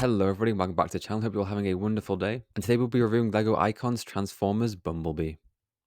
Hello everybody, welcome back to the channel. Hope you're all having a wonderful day. And today we'll be reviewing LEGO Icons Transformers Bumblebee.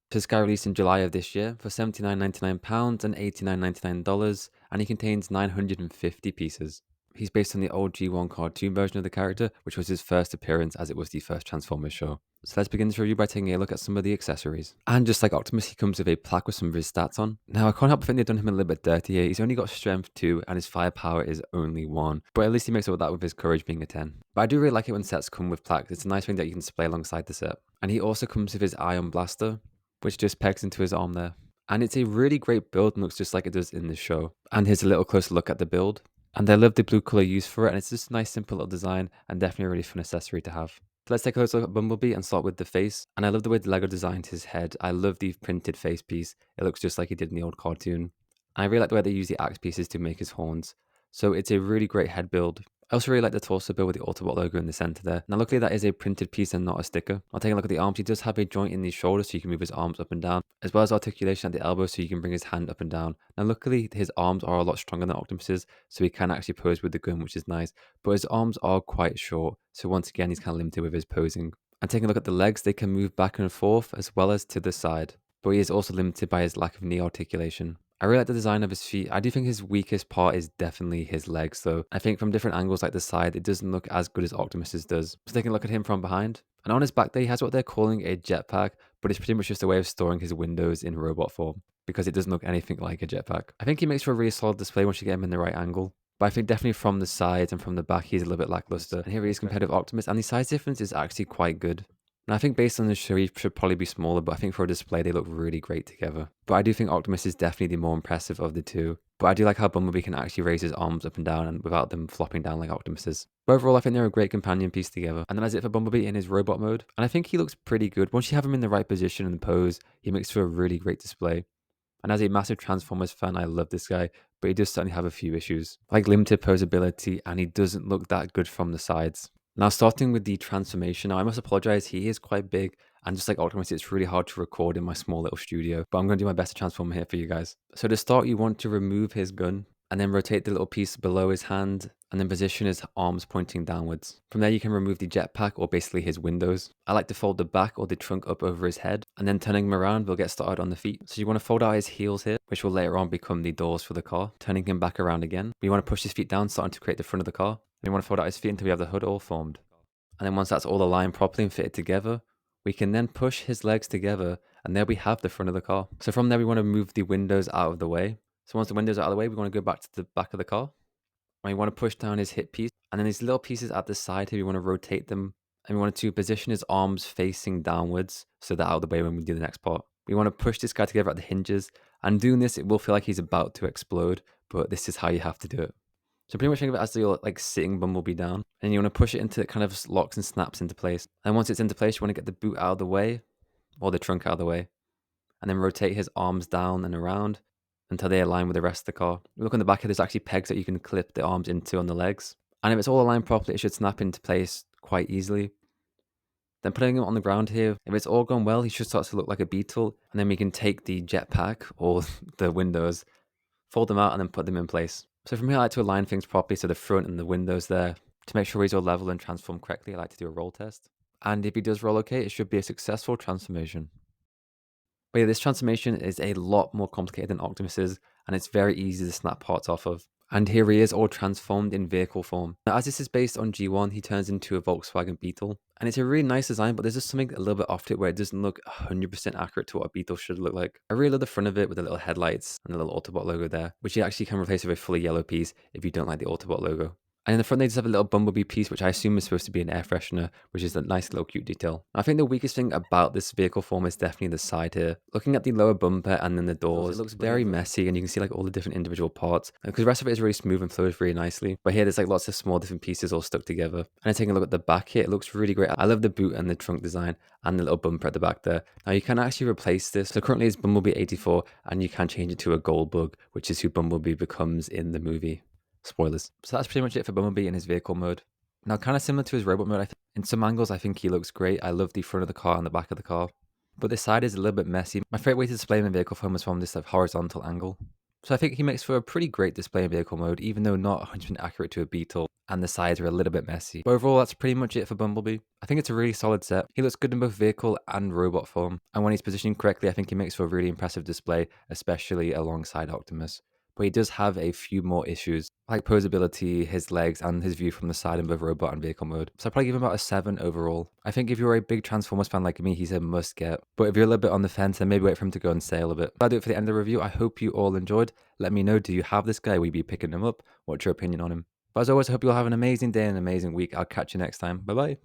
This guy released in July of this year for £79.99 and $89.99, and he contains 950 pieces. He's based on the old G1 cartoon version of the character, which was his first appearance as it was the first Transformers show. So let's begin this review by taking a look at some of the accessories. And just like Optimus, he comes with a plaque with some of his stats on. Now I can't help but think they've done him a little bit dirty here. He's only got strength 2 and his firepower is only 1. But at least he makes up with that with his courage being a 10. But I do really like it when sets come with plaques. It's a nice thing that you can display alongside the set. And he also comes with his ion blaster, which just pegs into his arm there. And it's a really great build and looks just like it does in the show. And here's a little closer look at the build. And I love the blue color used for it, and it's just a nice simple little design and definitely a really fun accessory to have. So let's take a closer look at Bumblebee and start with the face. And I love the way the LEGO designed his head. I love the printed face piece. It looks just like he did in the old cartoon. And I really like the way they use the axe pieces to make his horns. So it's a really great head build. I also really like the torso build with the Autobot logo in the center there. Now luckily that is a printed piece and not a sticker. I'll take a look at the arms. He does have a joint in the shoulder so you can move his arms up and down, as well as articulation at the elbow so you can bring his hand up and down. Now luckily his arms are a lot stronger than Optimus's, so he can actually pose with the gun, which is nice. But his arms are quite short, so once again he's kind of limited with his posing. And taking a look at the legs, they can move back and forth as well as to the side. But he is also limited by his lack of knee articulation. I really like the design of his feet. I do think his weakest part is definitely his legs, though. I think from different angles like the side, it doesn't look as good as Optimus's does. So taking a look at him from behind. And on his back there, he has what they're calling a jetpack, but it's pretty much just a way of storing his windows in robot form, because it doesn't look anything like a jetpack. I think he makes for a really solid display once you get him in the right angle. But I think definitely from the sides and from the back, he's a little bit lackluster. And here he is compared with Optimus, and the size difference is actually quite good. And I think based on the show, he should probably be smaller, but I think for a display, they look really great together. But I do think Optimus is definitely the more impressive of the two. But I do like how Bumblebee can actually raise his arms up and down and without them flopping down like Optimus's. But overall, I think they're a great companion piece together. And then that's it for Bumblebee in his robot mode. And I think he looks pretty good. Once you have him in the right position and pose, he makes for a really great display. And as a massive Transformers fan, I love this guy, but he does certainly have a few issues, like limited posability, and he doesn't look that good from the sides. Now, starting with the transformation, now I must apologize, he is quite big, and just like Optimus, it's really hard to record in my small little studio, but I'm going to do my best to transform here for you guys. So to start, you want to remove his gun, and then rotate the little piece below his hand, and then position his arms pointing downwards. From there, you can remove the jetpack, or basically his windows. I like to fold the back or the trunk up over his head, and then turning him around, we'll get started on the feet. So you want to fold out his heels here, which will later on become the doors for the car. Turning him back around again. We want to push his feet down, starting to create the front of the car. We want to fold out his feet until we have the hood all formed. And then once that's all aligned properly and fitted together, we can then push his legs together, and there we have the front of the car. So from there, we want to move the windows out of the way. So once the windows are out of the way, we want to go back to the back of the car. And we want to push down his hip piece. And then these little pieces at the side here, we want to rotate them. And we want to position his arms facing downwards so they're out of the way when we do the next part. We want to push this guy together at the hinges. And doing this, it will feel like he's about to explode, but this is how you have to do it. So pretty much think of it as you're like sitting Bumblebee down, and you want to push it into it kind of locks and snaps into place. And once it's into place, you want to get the boot out of the way, or the trunk out of the way, and then rotate his arms down and around until they align with the rest of the car. Look on the back here, there's actually pegs that you can clip the arms into on the legs. And if it's all aligned properly, it should snap into place quite easily. Then putting him on the ground here, if it's all gone well, he should start to look like a beetle. And then we can take the jetpack or the windows, fold them out, and then put them in place. So from here, I like to align things properly, so the front and the windows there, to make sure he's all level and transformed correctly. I like to do a roll test. And if he does roll okay, it should be a successful transformation. But yeah, this transformation is a lot more complicated than Optimus's, and it's very easy to snap parts off of. And here he is all transformed in vehicle form. Now, as this is based on G1, he turns into a Volkswagen Beetle. And it's a really nice design, but there's just something a little bit off to it where it doesn't look 100% accurate to what a Beetle should look like. I really love the front of it with the little headlights and the little Autobot logo there, which you actually can replace with a fully yellow piece if you don't like the Autobot logo. And in the front, they just have a little Bumblebee piece, which I assume is supposed to be an air freshener, which is a nice little cute detail. I think the weakest thing about this vehicle form is definitely the side here. Looking at the lower bumper and then the doors, it looks very messy, and you can see like all the different individual parts. Because the rest of it is really smooth and flows really nicely. But here, there's like lots of small different pieces all stuck together. And then taking a look at the back here, it looks really great. I love the boot and the trunk design and the little bumper at the back there. Now you can actually replace this. So currently it's Bumblebee 84, and you can change it to a Goldbug, which is who Bumblebee becomes in the movie. Spoilers. So that's pretty much it for Bumblebee in his vehicle mode. Now, kind of similar to his robot mode, in some angles, I think he looks great. I love the front of the car and the back of the car. But the side is a little bit messy. My favorite way to display him in vehicle form is from this horizontal angle. So I think he makes for a pretty great display in vehicle mode, even though not 100% accurate to a Beetle, and the sides are a little bit messy. But overall, that's pretty much it for Bumblebee. I think it's a really solid set. He looks good in both vehicle and robot form, and when he's positioned correctly, I think he makes for a really impressive display, especially alongside Optimus. But he does have a few more issues, like posability, his legs, and his view from the side in both robot and vehicle mode. So I'd probably give him about a 7 overall. I think if you're a big Transformers fan like me, he's a must get. But if you're a little bit on the fence, then maybe wait for him to go on sale a bit. That'll do it for the end of the review. I hope you all enjoyed. Let me know, do you have this guy? Will you be picking him up? What's your opinion on him? But as always, I hope you all have an amazing day and an amazing week. I'll catch you next time. Bye bye.